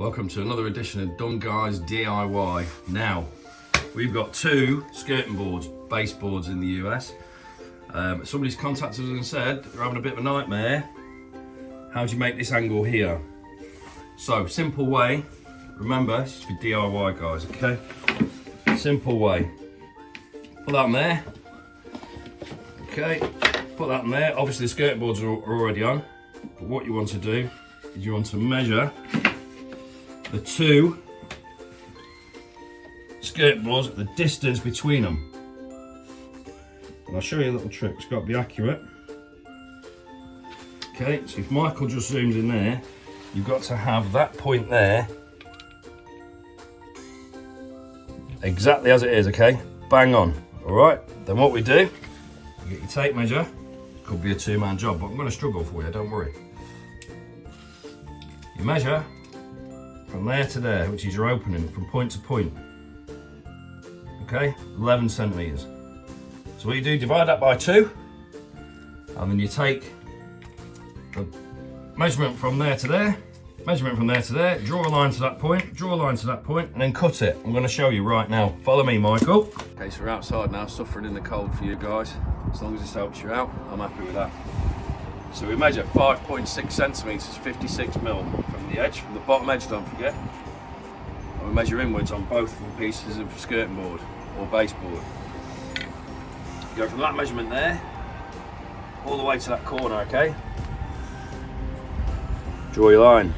Welcome to another edition of Dumb Guys DIY. Now, we've got two skirting boards, baseboards in the US. Somebody's contacted us and said they're having a bit of a nightmare. How do you make this angle here? So, simple way. Remember, this is for DIY guys, okay? Simple way. Put that in there. Okay, put that in there. Obviously the skirting boards are already on. But what you want to do is you want to measure the two skirting boards, the distance between them. And I'll show you a little trick, it's got to be accurate. Okay, so if Michael just zooms in there, you've got to have that point there exactly as it is, okay? Bang on, all right? Then what we do, you get your tape measure. Could be a two-man job, but I'm going to struggle for you, don't worry. You measure from there to there, which is your opening, from point to point. Okay, 11 centimeters. So what you do, divide that by 2, and then you take the measurement from there to there, measurement from there to there, draw a line to that point, draw a line to that point, and then cut it. I'm going to show you right now. Follow me, Michael. Okay, so we're outside now, suffering in the cold for you guys. As long as this helps you out, I'm happy with that. So we measure 5.6 centimeters, 56 mil from the edge, from the bottom edge, don't forget. And we measure inwards on both of the pieces of skirting board or baseboard. You go from that measurement there, all the way to that corner, okay? Draw your line.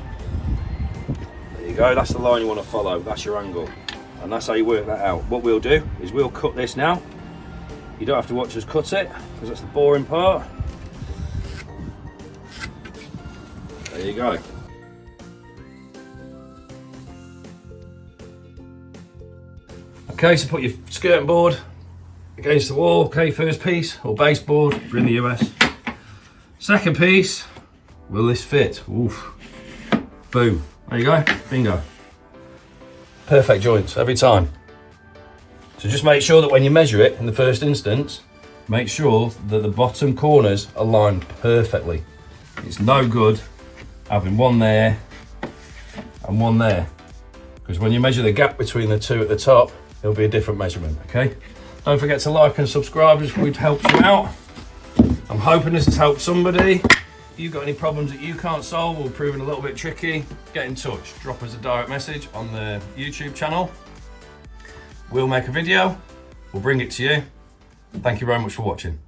There you go, that's the line you want to follow, that's your angle. And that's how you work that out. What we'll do is we'll cut this now. You don't have to watch us cut it, because that's the boring part. There you go. Okay, so put your skirting board against the wall. Okay, first piece, or baseboard, if you're in the US. Second piece, will this fit? Oof. Boom. There you go, bingo. Perfect joints every time. So just make sure that when you measure it in the first instance, make sure that the bottom corners align perfectly. It's no good having one there and one there, because when you measure the gap between the two at the top, it'll be a different measurement, okay? Don't forget to like and subscribe if we've helped you out. I'm hoping this has helped somebody. If you've got any problems that you can't solve or proving a little bit tricky, get in touch. Drop us a direct message on the YouTube channel. We'll make a video, we'll bring it to you. Thank you very much for watching.